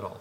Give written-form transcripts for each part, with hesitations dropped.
at all.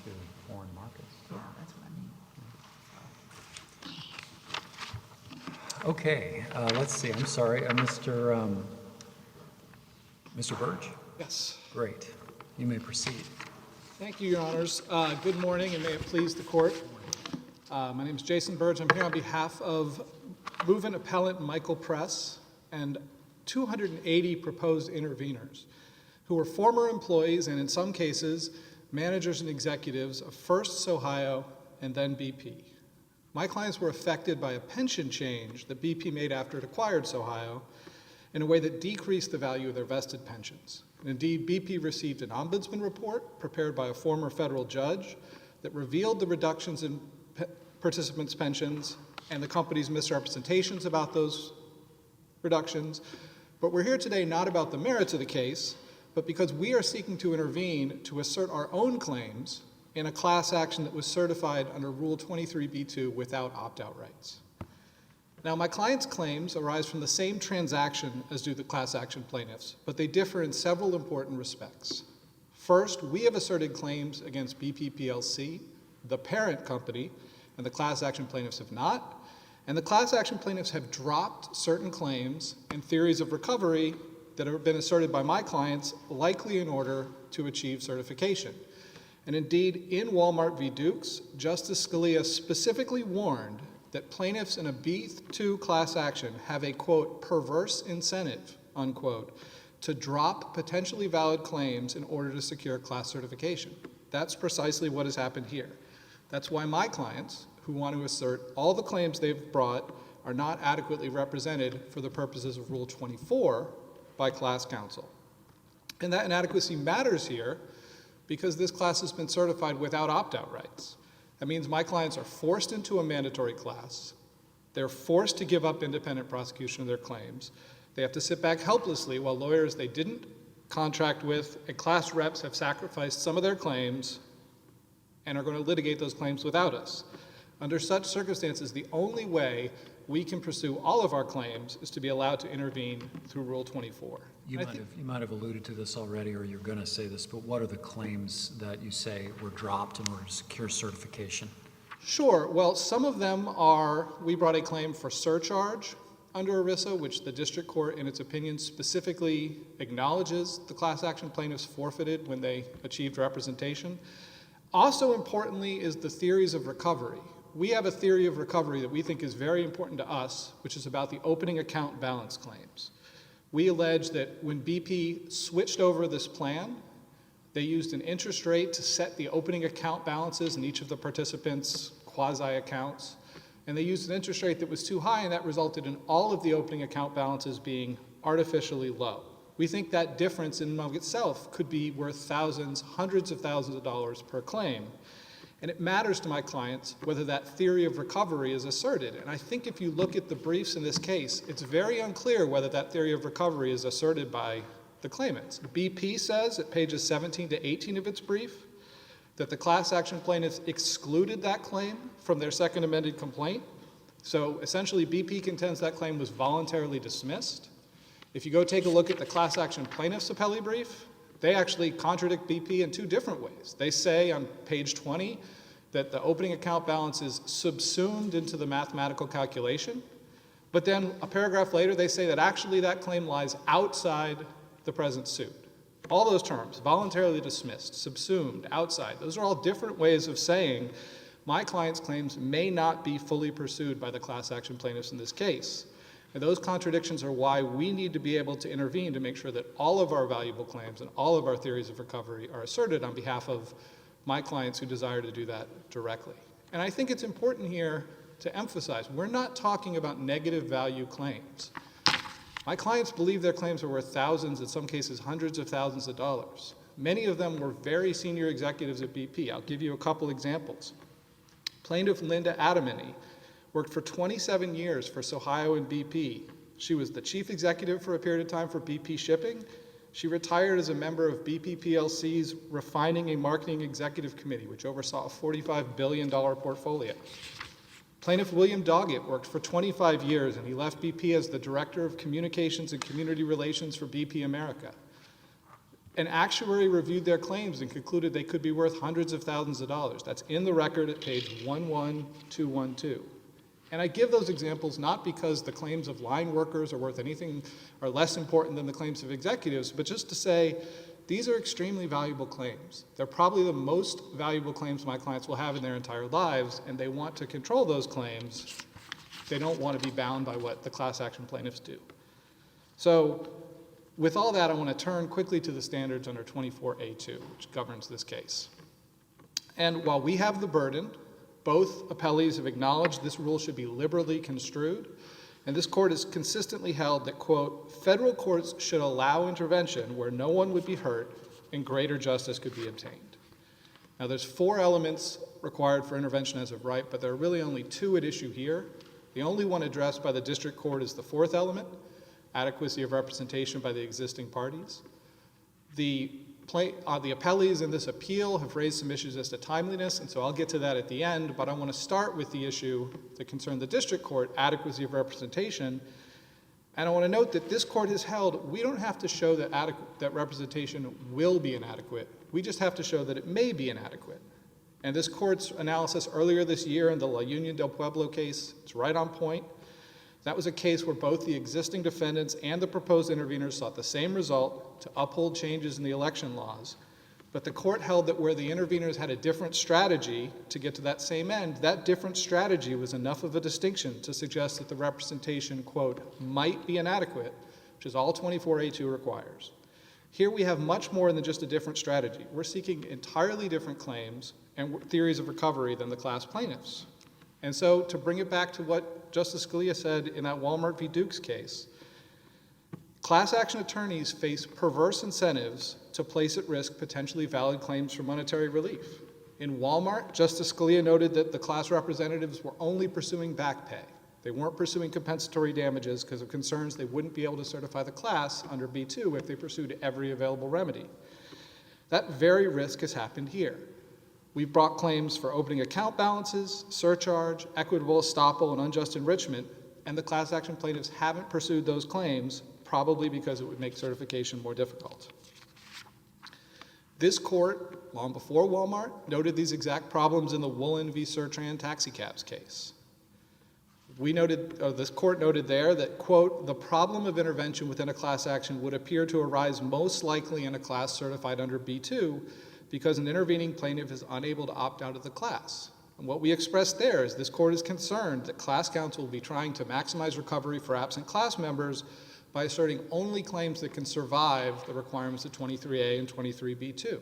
To foreign markets. Yeah, that's what I mean. Okay, let's see. I'm sorry, Mr. Burge? Yes. Great. You may proceed. Thank you, Your Honors. Good morning, and may it please the Court. My name is Jason Burge. I'm here on behalf of movement appellant Michael Press and 280 proposed interveners who were former employees and, in some cases, managers and executives of first Ohio and then BP. My clients were affected by a pension change that BP made after it acquired Ohio in a way that decreased the value of their vested pensions. And indeed, BP received an Ombudsman report prepared by a former federal judge that revealed the reductions in participants' pensions and the company's misrepresentations about those reductions. But we're here today not about the merits of the case, but because we are seeking to intervene to assert our own claims in a class action that was certified under Rule 23b2 without opt-out rights. Now, my clients' claims arise from the same transaction as do the class action plaintiffs, but they differ in several important respects. First, we have asserted claims against BP plc, the parent company, and the class action plaintiffs have not, and the class action plaintiffs have dropped certain claims and theories of recovery that have been asserted by my clients, likely in order to achieve certification. And indeed, in Walmart v. Dukes, Justice Scalia specifically warned that plaintiffs in a B2 class action have a, quote, perverse incentive, unquote, to drop potentially valid claims in order to secure class certification. That's precisely what has happened here. That's why my clients, who want to assert all the claims they've brought, are not adequately represented for the purposes of Rule 24 by class counsel. And that inadequacy matters here because this class has been certified without opt-out rights. That means my clients are forced into a mandatory class. They're forced to give up independent prosecution of their claims. They have to sit back helplessly while lawyers they didn't contract with and class reps have sacrificed some of their claims and are going to litigate those claims without us. Under such circumstances, the only way we can pursue all of our claims is to be allowed to intervene through Rule 24. You might have alluded to this already, or you're going to say this, but what are the claims that you say were dropped in order to secure certification? Sure. Well, some of them are, we brought a claim for surcharge under ERISA, which the district court, in its opinion, specifically acknowledges the class action plaintiffs forfeited when they achieved representation. Also importantly is the theories of recovery. We have a theory of recovery that we think is very important to us, which is about the opening account balance claims. We allege that when BP switched over this plan, they used an interest rate to set the opening account balances in each of the participants' quasi-accounts, and they used an interest rate that was too high, and that resulted in all of the opening account balances being artificially low. We think that difference in and of itself could be worth thousands, hundreds of thousands of dollars per claim. And it matters to my clients whether that theory of recovery is asserted. And I think if you look at the briefs in this case, it's very unclear whether that theory of recovery is asserted by the claimants. BP says at pages 17 to 18 of its brief that the class action plaintiffs excluded that claim from their second amended complaint. So essentially BP contends that claim was voluntarily dismissed. If you go take a look at the class action plaintiffs' appellee brief, they actually contradict BP in two different ways. They say on page 20 that the opening account balance is subsumed into the mathematical calculation, but then a paragraph later they say that actually that claim lies outside the present suit. All those terms, voluntarily dismissed, subsumed, outside, those are all different ways of saying my client's claims may not be fully pursued by the class action plaintiffs in this case. And those contradictions are why we need to be able to intervene to make sure that all of our valuable claims and all of our theories of recovery are asserted on behalf of my clients who desire to do that directly. And I think it's important here to emphasize, we're not talking about negative value claims. My clients believe their claims are worth thousands, in some cases hundreds of thousands of dollars. Many of them were very senior executives at BP. I'll give you a couple examples. Plaintiff Linda Adamany worked for 27 years for Sohio and BP. She was the chief executive for a period of time for BP Shipping. She retired as a member of BP PLC's Refining and Marketing Executive Committee, which oversaw a $45 billion portfolio. Plaintiff William Doggett worked for 25 years, and he left BP as the Director of Communications and Community Relations for BP America. An actuary reviewed their claims and concluded they could be worth hundreds of thousands of dollars. That's in the record at page 11212. And I give those examples not because the claims of line workers are worth anything or less important than the claims of executives, but just to say these are extremely valuable claims. They're probably the most valuable claims my clients will have in their entire lives, and they want to control those claims. They don't want to be bound by what the class action plaintiffs do. So with all that, I want to turn quickly to the standards under 24A2, which governs this case. And while we have the burden, both appellees have acknowledged this rule should be liberally construed, and this court has consistently held that, quote, federal courts should allow intervention where no one would be hurt and greater justice could be obtained. Now, there's 4 elements required for intervention as of right, but there are really only 2 at issue here. The only one addressed by the district court is the 4th element, adequacy of representation by the existing parties. The appellees in this appeal have raised some issues as to timeliness, and so I'll get to that at the end, but I want to start with the issue that concerned the district court, adequacy of representation. And I want to note that this court has held we don't have to show that representation will be inadequate. We just have to show that it may be inadequate. And this court's analysis earlier this year in the La Union del Pueblo case, it's right on point. That was a case where both the existing defendants and the proposed interveners sought the same result, to uphold changes in the election laws. But the court held that where the interveners had a different strategy to get to that same end, that different strategy was enough of a distinction to suggest that the representation, quote, might be inadequate, which is all 24A2 requires. Here we have much more than just a different strategy. We're seeking entirely different claims and theories of recovery than the class plaintiffs. And so to bring it back to what Justice Scalia said in that Walmart v. Dukes case, class action attorneys face perverse incentives to place at risk potentially valid claims for monetary relief. In Walmart, Justice Scalia noted that the class representatives were only pursuing back pay. They weren't pursuing compensatory damages because of concerns they wouldn't be able to certify the class under B2 if they pursued every available remedy. That very risk has happened here. We've brought claims for opening account balances, surcharge, equitable estoppel, and unjust enrichment, and the class action plaintiffs haven't pursued those claims, probably because it would make certification more difficult. This court, long before Walmart, noted these exact problems in the Woolen v. Sertran taxicabs case. This court noted there that, quote, the problem of intervention within a class action would appear to arise most likely in a class certified under B2 because an intervening plaintiff is unable to opt out of the class. And what we expressed there is this court is concerned that class counsel will be trying to maximize recovery for absent class members by asserting only claims that can survive the requirements of 23A and 23B2.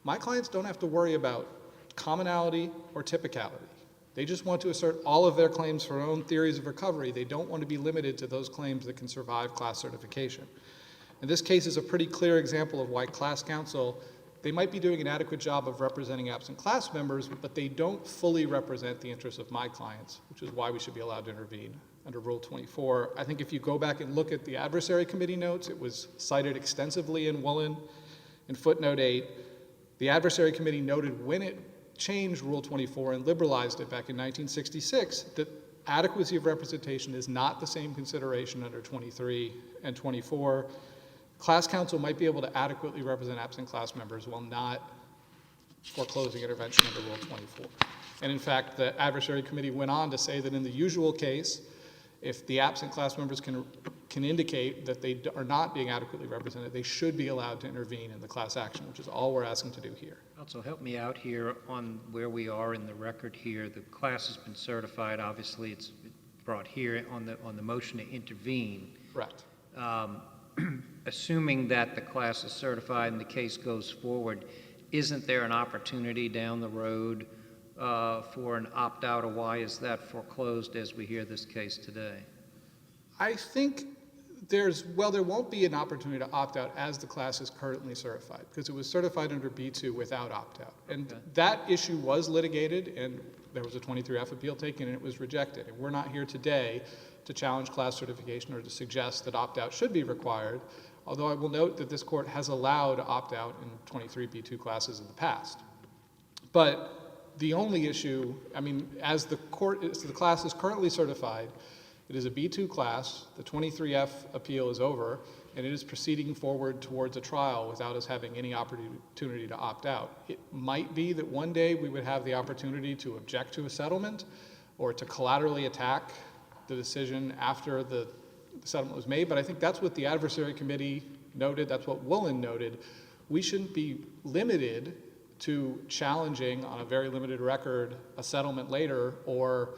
My clients don't have to worry about commonality or typicality. They just want to assert all of their claims for their own theories of recovery. They don't want to be limited to those claims that can survive class certification. And this case is a pretty clear example of why class counsel, they might be doing an adequate job of representing absent class members, but they don't fully represent the interests of my clients, which is why we should be allowed to intervene under Rule 24. I think if you go back and look at the adversary committee notes, it was cited extensively in Woolen. In footnote 8, the adversary committee noted when it changed Rule 24 and liberalized it back in 1966 that adequacy of representation is not the same consideration under 23 and 24. Class counsel might be able to adequately represent absent class members while not foreclosing intervention under Rule 24. And in fact, the adversary committee went on to say that in the usual case, if the absent class members can indicate that they are not being adequately represented, they should be allowed to intervene in the class action, which is all we're asking to do here. Also, help me out here on where we are in the record here. The class has been certified. Obviously, it's brought here on the motion to intervene. Correct. Assuming that the class is certified and the case goes forward, isn't there an opportunity down the road for an opt-out, or why is that foreclosed as we hear this case today? I think There won't be an opportunity to opt out as the class is currently certified, because it was certified under B2 without opt-out. And that issue was litigated, and there was a 23F appeal taken, and it was rejected. And we're not here today to challenge class certification or to suggest that opt-out should be required, although I will note that this court has allowed opt-out in 23 B2 classes in the past. But the only issue, as the class is currently certified, it is a B2 class, the 23F appeal is over, and it is proceeding forward towards a trial without us having any opportunity to opt out. It might be that one day we would have the opportunity to object to a settlement or to collaterally attack the decision after the settlement was made, but I think that's what the adversary committee noted, that's what Woolen noted. We shouldn't be limited to challenging on a very limited record a settlement later or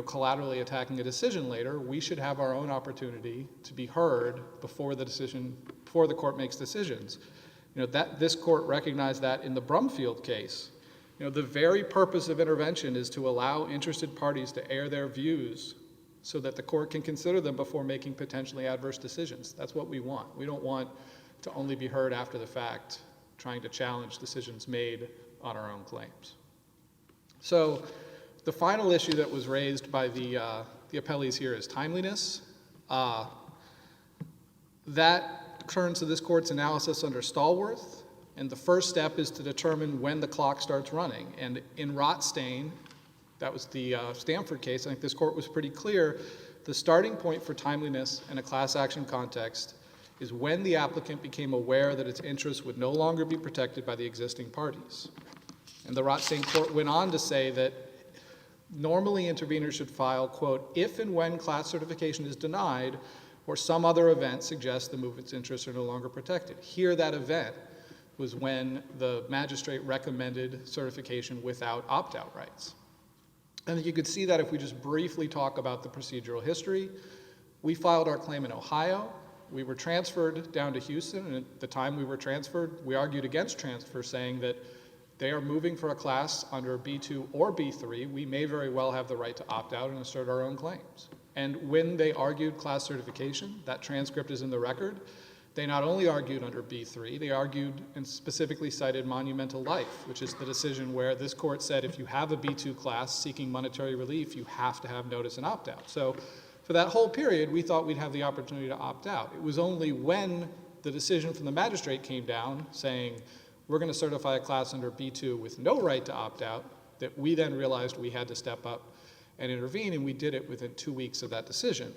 collaterally attacking a decision later. We should have our own opportunity to be heard before the court makes decisions. This court recognized that in the Brumfield case. The very purpose of intervention is to allow interested parties to air their views so that the court can consider them before making potentially adverse decisions. That's what we want. We don't want to only be heard after the fact, trying to challenge decisions made on our own claims. So the final issue that was raised by the appellees here is timeliness. That turns to this court's analysis under Stallworth, and the first step is to determine when the clock starts running. And in Rothstein, that was the Stanford case, I think this court was pretty clear, the starting point for timeliness in a class action context is when the applicant became aware that its interests would no longer be protected by the existing parties. And the Rothstein court went on to say that normally interveners should file, quote, if and when class certification is denied or some other event suggests the movement's interests are no longer protected. Here, that event was when the magistrate recommended certification without opt-out rights. And you could see that if we just briefly talk about the procedural history. We filed our claim in Ohio. We were transferred down to Houston, and at the time we were transferred, we argued against transfer, saying that they are moving for a class under B2 or B3. We may very well have the right to opt out and assert our own claims. And when they argued class certification, that transcript is in the record, they not only argued under B3, they argued and specifically cited Monumental Life, which is the decision where this court said if you have a B2 class seeking monetary relief, you have to have notice and opt out. So for that whole period, we thought we'd have the opportunity to opt out. It was only when the decision from the magistrate came down saying, we're going to certify a class under B2 with no right to opt out, that we then realized we had to step up and intervene, and we did it within 2 weeks of that decision.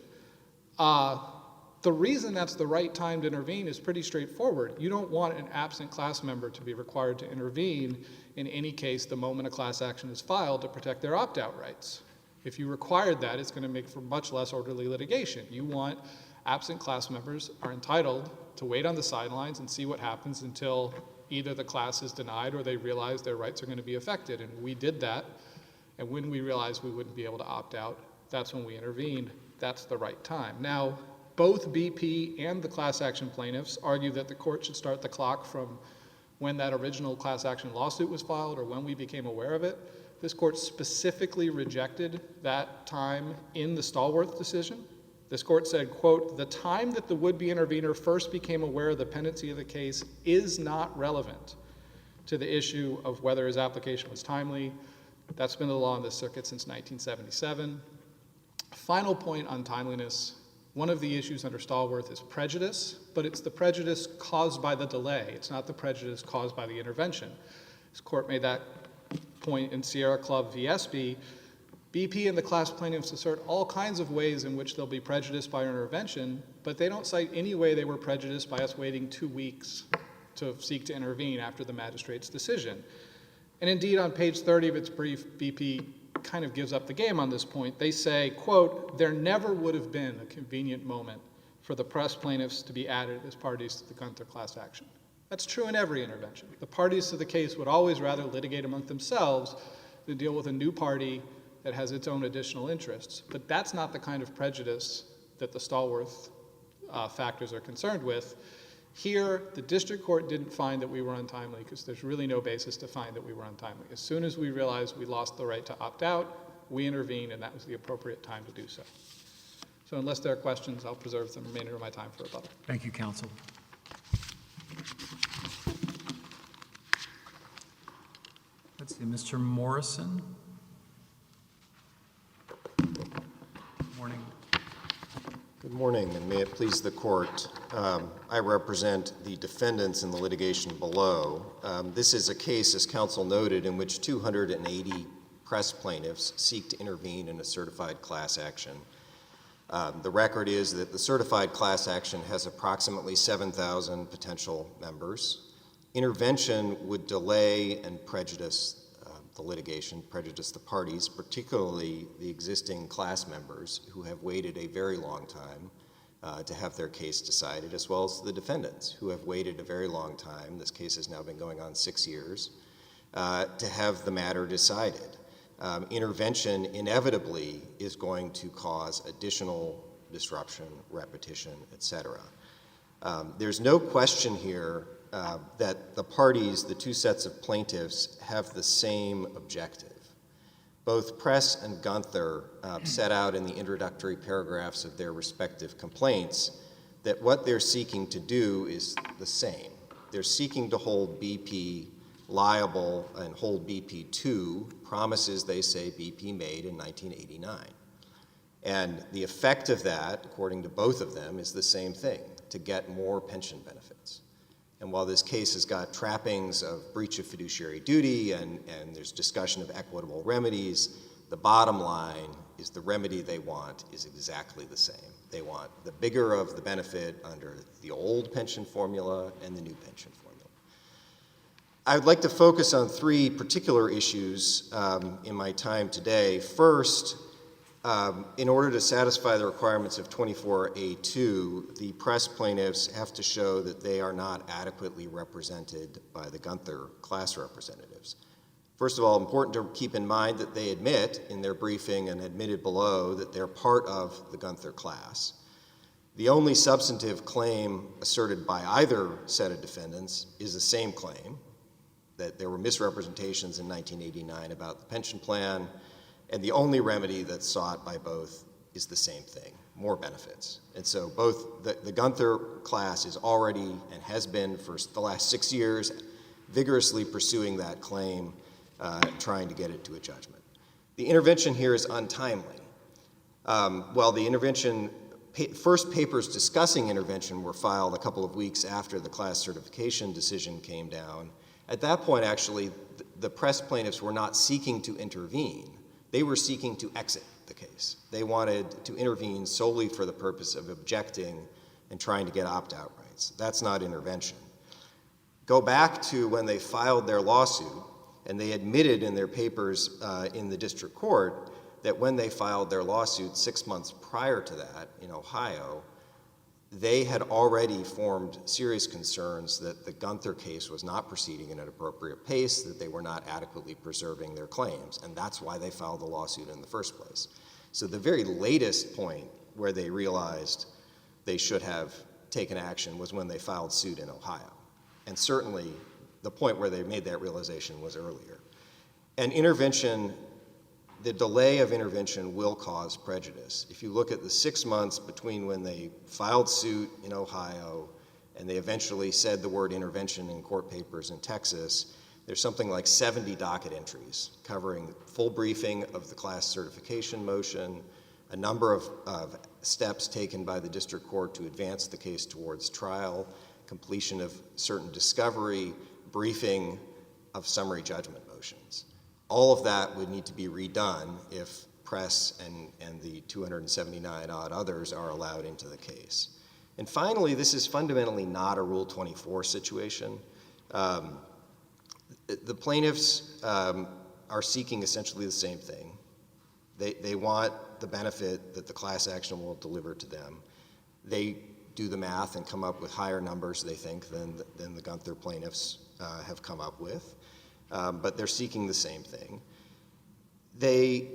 The reason that's the right time to intervene is pretty straightforward. You don't want an absent class member to be required to intervene in any case the moment a class action is filed to protect their opt-out rights. If you required that, it's going to make for much less orderly litigation. You want absent class members are entitled to wait on the sidelines and see what happens until either the class is denied or they realize their rights are going to be affected. And we did that. And when we realized we wouldn't be able to opt out, that's when we intervened. That's the right time. Now, both BP and the class action plaintiffs argue that the court should start the clock from when that original class action lawsuit was filed or when we became aware of it. This court specifically rejected that time in the Stallworth decision. This court said, quote, the time that the would-be intervener first became aware of the pendency of the case is not relevant to the issue of whether his application was timely. That's been the law in this circuit since 1977. Final point on timeliness. One of the issues under Stallworth is prejudice, but it's the prejudice caused by the delay. It's not the prejudice caused by the intervention. This court made that point in Sierra Club v. SB. BP and the class plaintiffs assert all kinds of ways in which they'll be prejudiced by our intervention, but they don't cite any way they were prejudiced by us waiting 2 weeks to seek to intervene after the magistrate's decision. And indeed, on page 30 of its brief, BP kind of gives up the game on this point. They say, quote, there never would have been a convenient moment for the press plaintiffs to be added as parties to the Guenther class action. That's true in every intervention. The parties to the case would always rather litigate among themselves than deal with a new party that has its own additional interests. But that's not the kind of prejudice that the Stallworth factors are concerned with. Here, the district court didn't find that we were untimely because there's really no basis to find that we were untimely. As soon as we realized we lost the right to opt out, we intervened, and that was the appropriate time to do so. So unless there are questions, I'll preserve the remainder of my time for rebuttal. Thank you, counsel. Let's see, Mr. Morrison. Morning. Good morning, and may it please the court. I represent the defendants in the litigation below. This is a case, as counsel noted, in which 280 press plaintiffs seek to intervene in a certified class action. The record is that the certified class action has approximately 7,000 potential members. Intervention would delay and prejudice the litigation, prejudice the parties, particularly the existing class members who have waited a very long time to have their case decided, as well as the defendants who have waited a very long time. This case has now been going on 6 years to have the matter decided. Intervention inevitably is going to cause additional disruption, repetition, etc. There's no question here that the parties, the two sets of plaintiffs, have the same objective. Both Press and Guenther set out in the introductory paragraphs of their respective complaints that what they're seeking to do is the same. They're seeking to hold BP liable and hold BP to promises they say BP made in 1989. And the effect of that, according to both of them, is the same thing, to get more pension benefits. And while this case has got trappings of breach of fiduciary duty and there's discussion of equitable remedies, the bottom line is the remedy they want is exactly the same. They want the bigger of the benefit under the old pension formula and the new pension formula. I would like to focus on three particular issues in my time today. First, in order to satisfy the requirements of 24A2, the press plaintiffs have to show that they are not adequately represented by the Guenther class representatives. First of all, important to keep in mind that they admit in their briefing and admitted below that they're part of the Guenther class. The only substantive claim asserted by either set of defendants is the same claim, that there were misrepresentations in 1989 about the pension plan, and the only remedy that's sought by both is the same thing, more benefits. And so both the Guenther class is already and has been for the last 6 years vigorously pursuing that claim, trying to get it to a judgment. The intervention here is untimely. While the intervention, first papers discussing intervention were filed a couple of weeks after the class certification decision came down, at that point, actually, the press plaintiffs were not seeking to intervene. They were seeking to exit the case. They wanted to intervene solely for the purpose of objecting and trying to get opt-out rights. That's not intervention. Go back to when they filed their lawsuit, and they admitted in their papers in the district court that when they filed their lawsuit 6 months prior to that in Ohio, they had already formed serious concerns that the Guenther case was not proceeding at an appropriate pace, that they were not adequately preserving their claims, and that's why they filed the lawsuit in the first place. So the very latest point where they realized they should have taken action was when they filed suit in Ohio. And certainly the point where they made that realization was earlier. And intervention, the delay of intervention will cause prejudice. If you look at the 6 months between when they filed suit in Ohio and they eventually said the word intervention in court papers in Texas, there's something like 70 docket entries covering full briefing of the class certification motion, a number of steps taken by the district court to advance the case towards trial, completion of certain discovery, briefing of summary judgment motions. All of that would need to be redone if press and the 279 odd others are allowed into the case. And finally, this is fundamentally not a Rule 24 situation. The plaintiffs are seeking essentially the same thing. They want the benefit that the class action will deliver to them. They do the math and come up with higher numbers, they think, than the Guenther plaintiffs have come up with. But they're seeking the same thing. They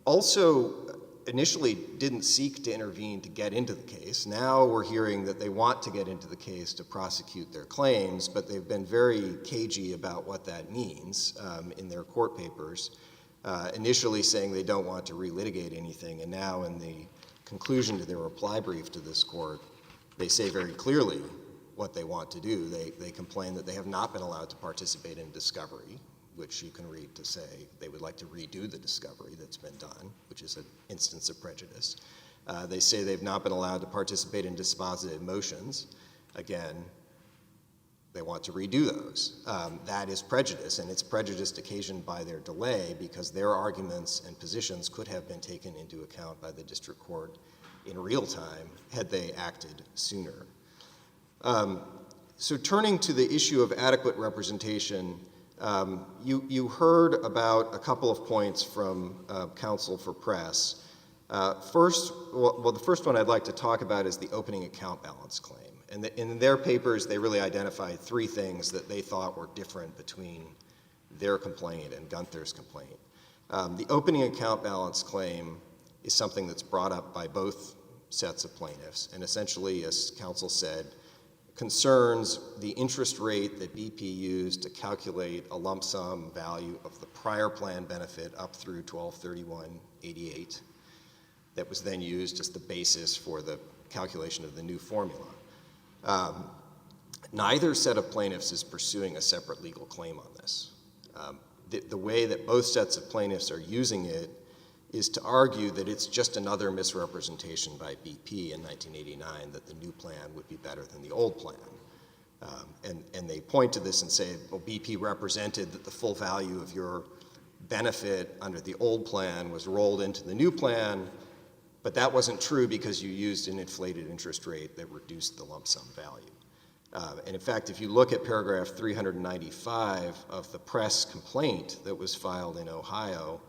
also initially didn't seek to intervene to get into the case. Now we're hearing that they want to get into the case to prosecute their claims, but they've been very cagey about what that means in their court papers, initially saying they don't want to relitigate anything, and now in the conclusion to their reply brief to this court, they say very clearly what they want to do. They complain that they have not been allowed to participate in discovery, which you can read to say they would like to redo the discovery that's been done, which is an instance of prejudice. They say they've not been allowed to participate in dispositive motions. Again, they want to redo those. That is prejudice, and it's prejudice occasioned by their delay because their arguments and positions could have been taken into account by the district court in real time had they acted sooner. So turning to the issue of adequate representation, you heard about a couple of points from Counsel for Press. The first one I'd like to talk about is the opening account balance claim. And in their papers, they really identified three things that they thought were different between their complaint and Guenther's complaint. The opening account balance claim is something that's brought up by both sets of plaintiffs, and essentially, as Counsel said, concerns the interest rate that BP used to calculate a lump sum value of the prior plan benefit up through 12/31/88 that was then used as the basis for the calculation of the new formula. Neither set of plaintiffs is pursuing a separate legal claim on this. The way that both sets of plaintiffs are using it is to argue that it's just another misrepresentation by BP in 1989 that the new plan would be better than the old plan. And they point to this and say, well, BP represented that the full value of your benefit under the old plan was rolled into the new plan, but that wasn't true because you used an inflated interest rate that reduced the lump sum value. And in fact, if you look at paragraph 395 of the Press complaint that was filed in Ohio,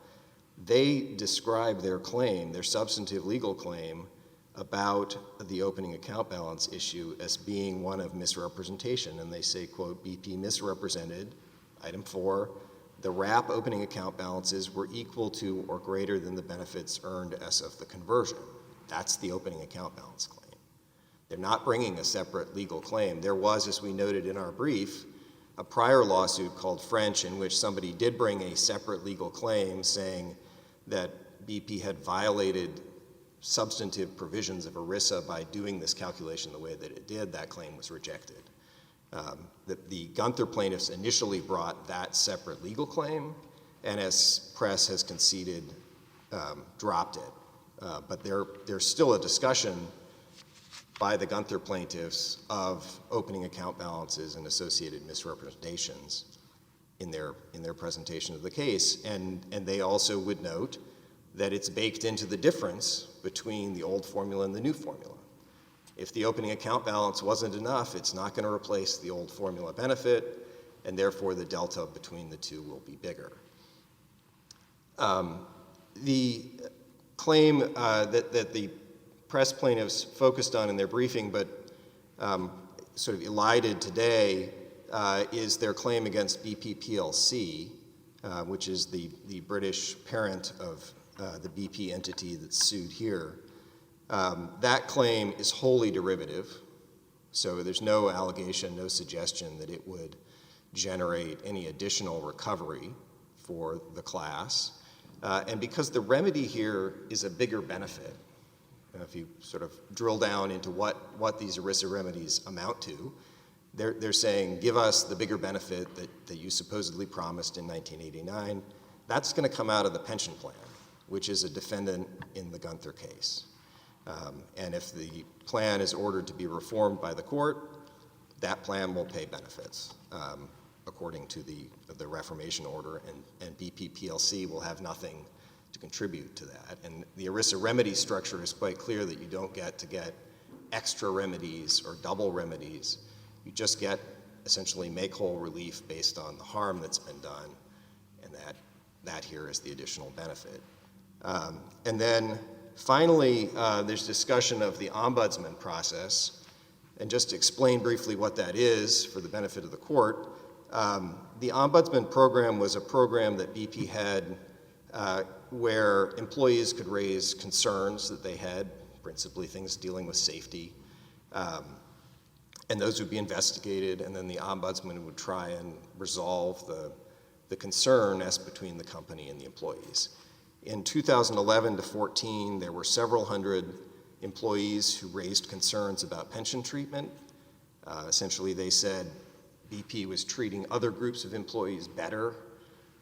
they describe their claim, their substantive legal claim, about the opening account balance issue as being one of misrepresentation. And they say, quote, BP misrepresented, item 4, the wrap opening account balances were equal to or greater than the benefits earned as of the conversion. That's the opening account balance claim. They're not bringing a separate legal claim. There was, as we noted in our brief, a prior lawsuit called French in which somebody did bring a separate legal claim saying that BP had violated substantive provisions of ERISA by doing this calculation the way that it did. That claim was rejected. The Guenther plaintiffs initially brought that separate legal claim, and as Press has conceded, dropped it. But there's still a discussion by the Guenther plaintiffs of opening account balances and associated misrepresentations in their presentation of the case. And they also would note that it's baked into the difference between the old formula and the new formula. If the opening account balance wasn't enough, it's not going to replace the old formula benefit, and therefore the delta between the two will be bigger. The claim that the Press plaintiffs focused on in their briefing but sort of elided today is their claim against BP PLC, which is the British parent of the BP entity that's sued here. That claim is wholly derivative, so there's no allegation, no suggestion that it would generate any additional recovery for the class. And because the remedy here is a bigger benefit, if you sort of drill down into what these ERISA remedies amount to, they're saying, give us the bigger benefit that you supposedly promised in 1989. That's going to come out of the pension plan, which is a defendant in the Guenther case. And if the plan is ordered to be reformed by the court, that plan will pay benefits according to the reformation order, and BP PLC will have nothing to contribute to that. And the ERISA remedy structure is quite clear that you don't get to get extra remedies or double remedies. You just get essentially make-whole relief based on the harm that's been done, and that here is the additional benefit. And then finally, there's discussion of the Ombudsman Process. And just to explain briefly what that is for the benefit of the court, the Ombudsman Program was a program that BP had where employees could raise concerns that they had, principally things dealing with safety, and those would be investigated, and then the ombudsman would try and resolve the concern as between the company and the employees. In 2011 to 14, there were several hundred employees who raised concerns about pension treatment. Essentially, they said BP was treating other groups of employees better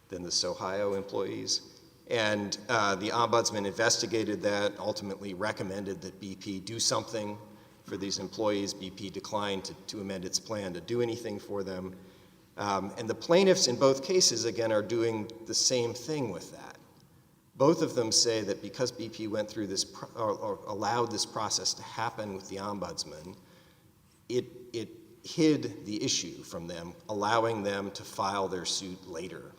than the Sohio employees. And the Ombudsman investigated that, ultimately recommended that BP do something for these employees. BP declined to amend its plan to do anything for them. And the plaintiffs in both cases, again, are doing the same thing with that. Both of them say that because BP went through this, or allowed this process to happen with the Ombudsman, it hid the issue from them, allowing them to file their suit later.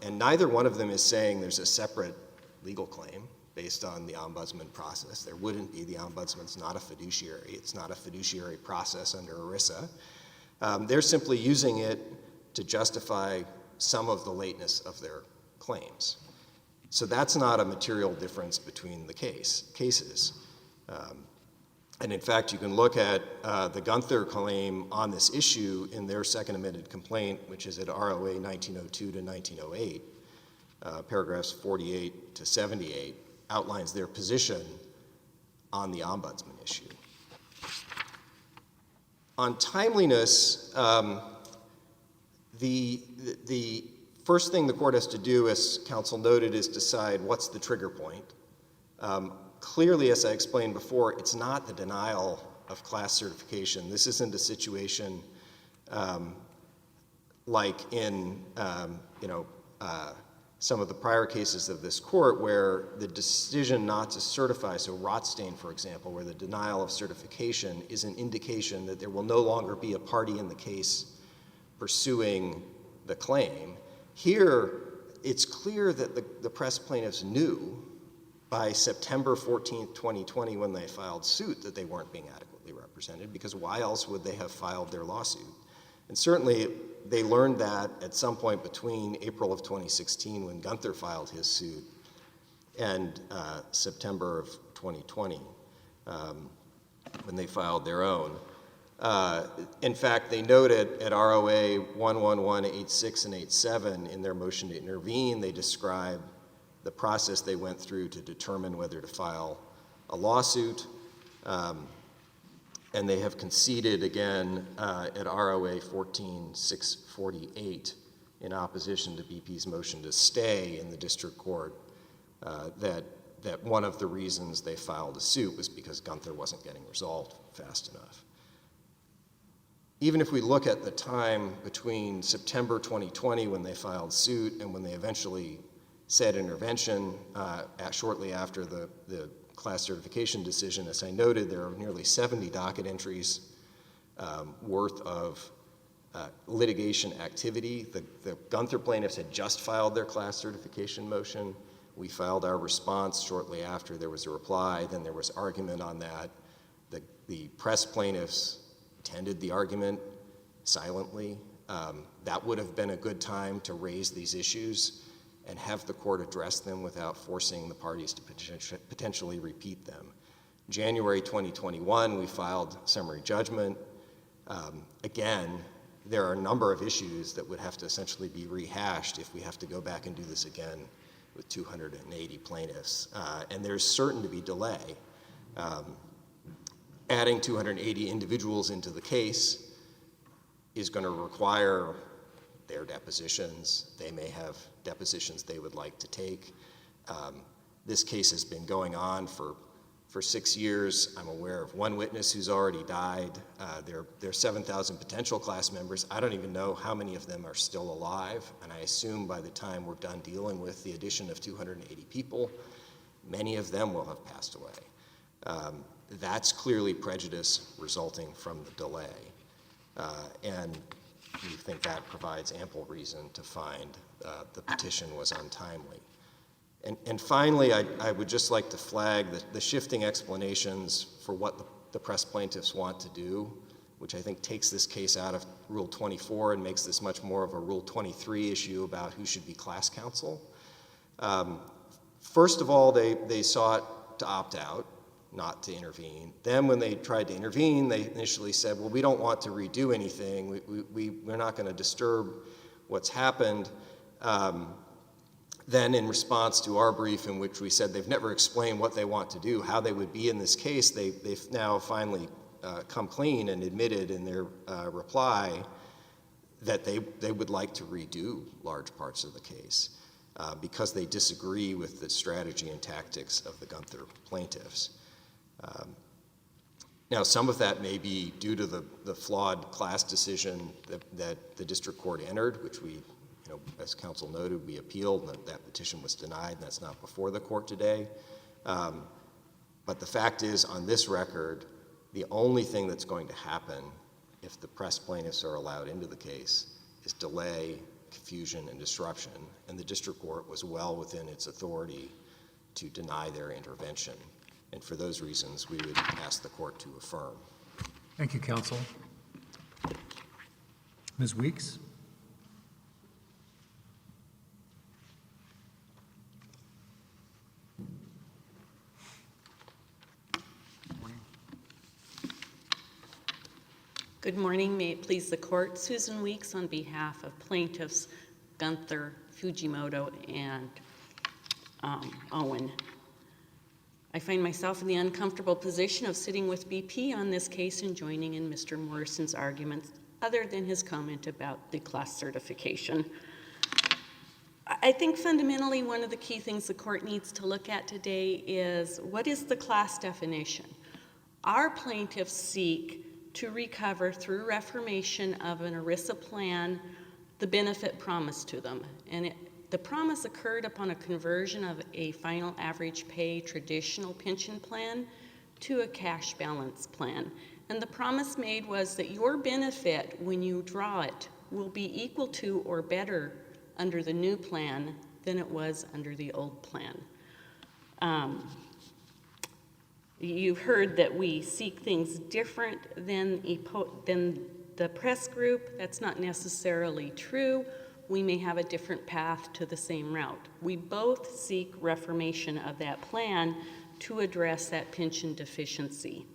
And neither one of them is saying there's a separate legal claim based on the Ombudsman process. There wouldn't be. The Ombudsman's not a fiduciary. It's not a fiduciary process under ERISA. They're simply using it to justify some of the lateness of their claims. So that's not a material difference between the cases. And in fact, you can look at the Guenther claim on this issue in their second amended complaint, which is at ROA 1902 to 1908, paragraphs 48 to 78, outlines their position on the Ombudsman issue. On timeliness, the first thing the court has to do, as counsel noted, is decide what's the trigger point. Clearly, as I explained before, it's not the denial of class certification. This isn't a situation like in some of the prior cases of this court where the decision not to certify, so Rothstein, for example, where the denial of certification is an indication that there will no longer be a party in the case pursuing the claim. Here, it's clear that the press plaintiffs knew by September 14th, 2020, when they filed suit, that they weren't being adequately represented, because why else would they have filed their lawsuit? And certainly, they learned that at some point between April of 2016, when Guenther filed his suit, and September of 2020, when they filed their own. In fact, they noted at ROA 111, 86, and 87 in their motion to intervene, they described the process they went through to determine whether to file a lawsuit. And they have conceded again at ROA 14648 in opposition to BP's motion to stay in the district court that one of the reasons they filed a suit was because Guenther wasn't getting resolved fast enough. Even if we look at the time between September 2020 when they filed suit and when they eventually said intervention shortly after the class certification decision, as I noted, there are nearly 70 docket entries worth of litigation activity. The Guenther plaintiffs had just filed their class certification motion. We filed our response shortly after. There was a reply, then there was argument on that. The press plaintiffs attended the argument silently. That would have been a good time to raise these issues and have the court address them without forcing the parties to potentially repeat them. January 2021, we filed summary judgment. Again, there are a number of issues that would have to essentially be rehashed if we have to go back and do this again with 280 plaintiffs. And there's certain to be delay. Adding 280 individuals into the case is going to require their depositions. They may have depositions they would like to take. This case has been going on for 6 years. I'm aware of one witness who's already died. There are 7,000 potential class members. I don't even know how many of them are still alive, and I assume by the time we're done dealing with the addition of 280 people, many of them will have passed away. That's clearly prejudice resulting from the delay. And we think that provides ample reason to find the petition was untimely. And finally, I would just like to flag the shifting explanations for what the press plaintiffs want to do, which I think takes this case out of Rule 24 and makes this much more of a Rule 23 issue about who should be class counsel. First of all, they sought to opt out, not to intervene. Then when they tried to intervene, they initially said, well, we don't want to redo anything. We're not going to disturb what's happened. Then in response to our brief in which we said they've never explained what they want to do, how they would be in this case, they've now finally come clean and admitted in their reply that they would like to redo large parts of the case because they disagree with the strategy and tactics of the Guenther plaintiffs. Now, some of that may be due to the flawed class decision that the district court entered, which we, as counsel noted, we appealed, and that petition was denied, and that's not before the court today. But the fact is, on this record, the only thing that's going to happen if the press plaintiffs are allowed into the case is delay, confusion, and disruption, and the district court was well within its authority to deny their intervention. And for those reasons, we would ask the court to affirm. Thank you, counsel. Ms. Weeks? Good morning. May it please the court. Susan Weeks on behalf of plaintiffs Guenther, Fujimoto, and Owen. I find myself in the uncomfortable position of sitting with BP on this case and joining in Mr. Morrison's arguments, other than his comment about the class certification. I think fundamentally one of the key things the court needs to look at today is what is the class definition? Our plaintiffs seek to recover through reformation of an ERISA plan the benefit promised to them. And the promise occurred upon a conversion of a final average pay traditional pension plan to a cash balance plan. And the promise made was that your benefit, when you draw it, will be equal to or better under the new plan than it was under the old plan. You've heard that we seek things different than the press group. That's not necessarily true. We may have a different path to the same route. We both seek reformation of that plan to address that pension deficiency.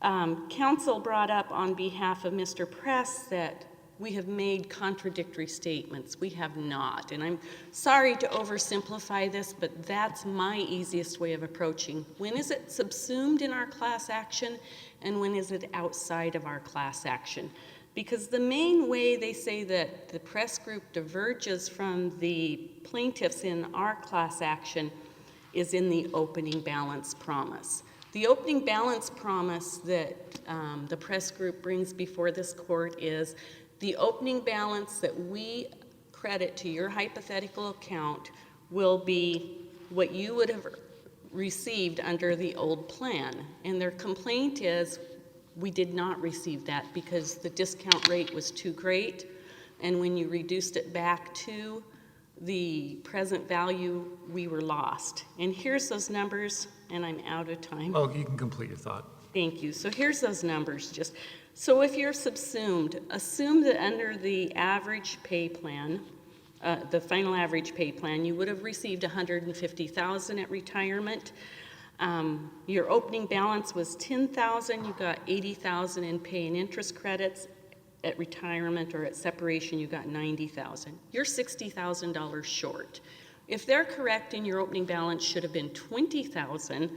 Counsel brought up on behalf of Mr. Press that we have made contradictory statements. We have not. And I'm sorry to oversimplify this, but that's my easiest way of approaching. When is it subsumed in our class action, and when is it outside of our class action? Because the main way they say that the press group diverges from the plaintiffs in our class action is in the opening balance promise. The opening balance promise that the press group brings before this court is the opening balance that we credit to your hypothetical account will be what you would have received under the old plan. And their complaint is we did not receive that because the discount rate was too great, and when you reduced it back to the present value, we were lost. And here's those numbers, and I'm out of time. Well, you can complete your thought. Thank you. So here's those numbers. So if you're subsumed, assume that under the average pay plan, the final average pay plan, you would have received $150,000 at retirement. Your opening balance was $10,000. You got $80,000 in pay and interest credits. At retirement or at separation, you got $90,000. You're $60,000 short. If they're correct and your opening balance should have been $20,000,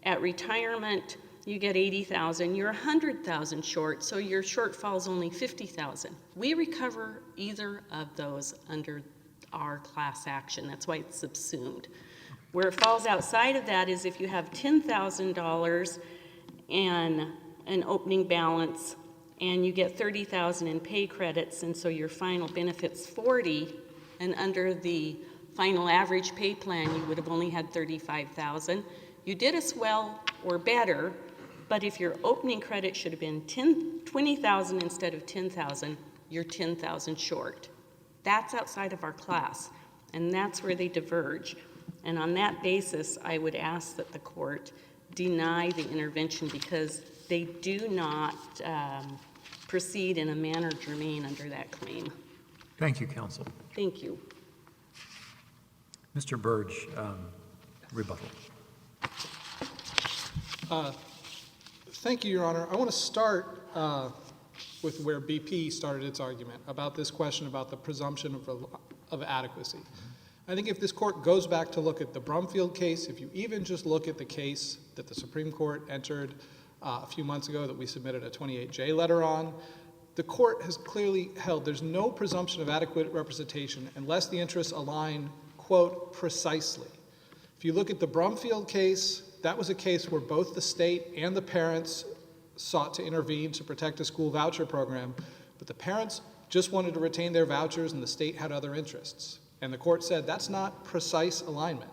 at retirement, you get $80,000, you're $100,000 short, so your shortfall is only $50,000. We recover either of those under our class action. That's why it's subsumed. Where it falls outside of that is if you have $10,000 and an opening balance and you get $30,000 in pay credits, and so your final benefit's $40,000, and under the final average pay plan, you would have only had $35,000. You did as well or better, but if your opening credit should have been $20,000 instead of $10,000, you're $10,000 short. That's outside of our class, and that's where they diverge. And on that basis, I would ask that the court deny the intervention because they do not proceed in a manner germane under that claim. Thank you, counsel. Thank you. Mr. Burge, rebuttal. Thank you, Your Honor. I want to start with where BP started its argument about this question about the presumption of adequacy. I think if this court goes back to look at the Brumfield case, if you even just look at the case that the Supreme Court entered a few months ago that we submitted a 28J letter on, the court has clearly held there's no presumption of adequate representation unless the interests align, quote, precisely. If you look at the Brumfield case, that was a case where both the state and the parents sought to intervene to protect a school voucher program, but the parents just wanted to retain their vouchers and the state had other interests. And the court said that's not precise alignment.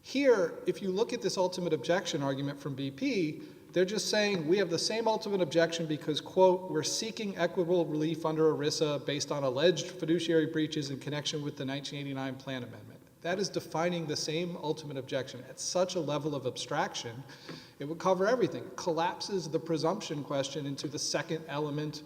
Here, if you look at this ultimate objection argument from BP, they're just saying we have the same ultimate objection because, quote, we're seeking equitable relief under ERISA based on alleged fiduciary breaches in connection with the 1989 plan amendment. That is defining the same ultimate objection at such a level of abstraction, it would cover everything. It collapses the presumption question into the second element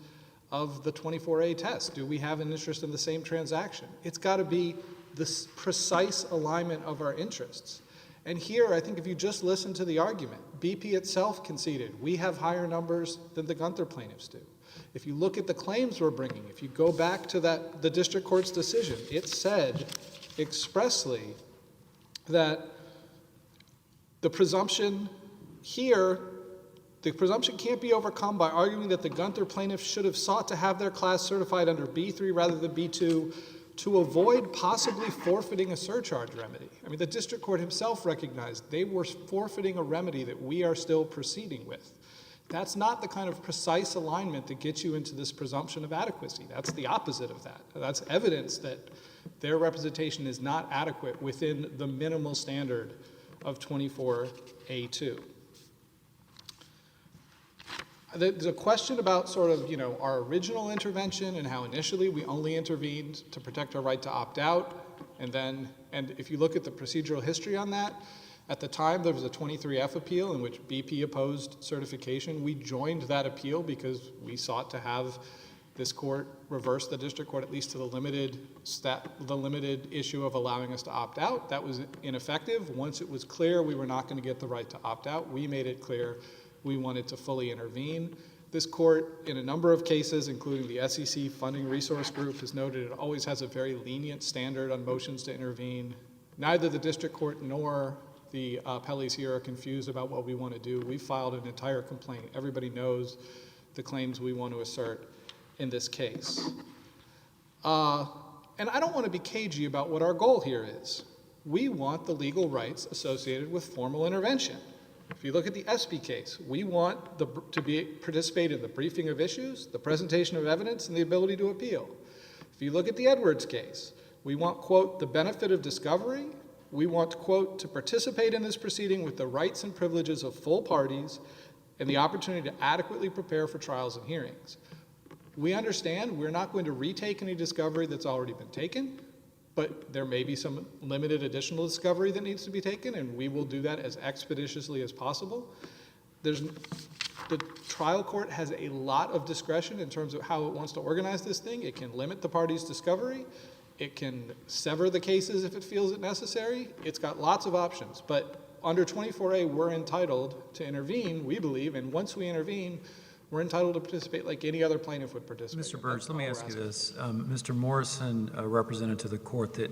of the 24A test. Do we have an interest in the same transaction? It's got to be the precise alignment of our interests. And here, I think if you just listen to the argument, BP itself conceded we have higher numbers than the Guenther plaintiffs do. If you look at the claims we're bringing, if you go back to the district court's decision, it said expressly that the presumption here, the presumption can't be overcome by arguing that the Guenther plaintiffs should have sought to have their class certified under B3 rather than B2 to avoid possibly forfeiting a surcharge remedy. I mean, the district court himself recognized they were forfeiting a remedy that we are still proceeding with. That's not the kind of precise alignment that gets you into this presumption of adequacy. That's the opposite of that. That's evidence that their representation is not adequate within the minimal standard of 24A2. There's a question about sort of, our original intervention and how initially we only intervened to protect our right to opt out. And if you look at the procedural history on that, at the time there was a 23F appeal in which BP opposed certification. We joined that appeal because we sought to have this court reverse the district court at least to the limited issue of allowing us to opt out. That was ineffective. Once it was clear we were not going to get the right to opt out, we made it clear we wanted to fully intervene. This court, in a number of cases, including the SEC Funding Resource Group, has noted it always has a very lenient standard on motions to intervene. Neither the district court nor the appellees here are confused about what we want to do. We filed an entire complaint. Everybody knows the claims we want to assert in this case. And I don't want to be cagey about what our goal here is. We want the legal rights associated with formal intervention. If you look at the SB case, we want to participate in the briefing of issues, the presentation of evidence, and the ability to appeal. If you look at the Edwards case, we want, quote, the benefit of discovery. We want, quote, to participate in this proceeding with the rights and privileges of full parties and the opportunity to adequately prepare for trials and hearings. We understand we're not going to retake any discovery that's already been taken, but there may be some limited additional discovery that needs to be taken, and we will do that as expeditiously as possible. The trial court has a lot of discretion in terms of how it wants to organize this thing. It can limit the parties' discovery. It can sever the cases if it feels it necessary. It's got lots of options, but under 24A, we're entitled to intervene, we believe, and once we intervene, we're entitled to participate like any other plaintiff would participate. Mr. Burge, let me ask you this. Mr. Morrison represented to the court that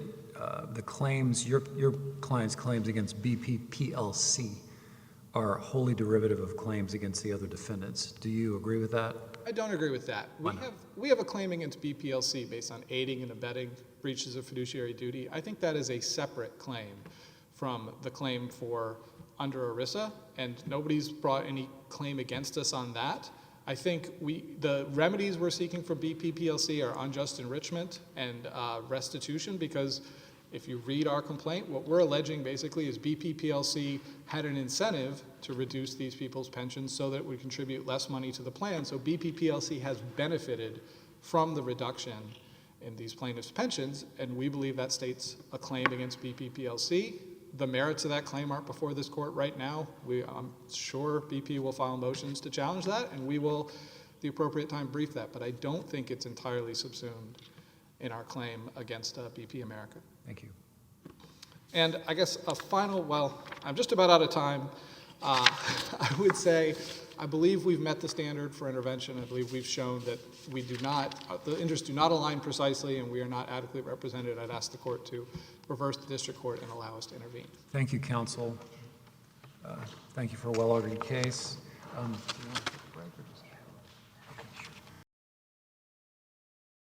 the claims, your client's claims against BP PLC are wholly derivative of claims against the other defendants. Do you agree with that? I don't agree with that. We have a claim against BPLC based on aiding and abetting breaches of fiduciary duty. I think that is a separate claim from the claim for under ERISA, and nobody's brought any claim against us on that. I think the remedies we're seeking for BP PLC are unjust enrichment and restitution, because if you read our complaint, what we're alleging basically is BP PLC had an incentive to reduce these people's pensions so that it would contribute less money to the plan. So BP PLC has benefited from the reduction in these plaintiffs' pensions, and we believe that states a claim against BP PLC. The merits of that claim aren't before this court right now. I'm sure BP will file motions to challenge that, and we will, at the appropriate time, brief that. But I don't think it's entirely subsumed in our claim against BP America. Thank you. And I guess a final, well, I'm just about out of time. I would say, I believe we've met the standard for intervention. I believe we've shown that we do not, the interests do not align precisely, and we are not adequately represented. I'd ask the court to reverse the district court and allow us to intervene. Thank you, counsel. Thank you for a well-argued case.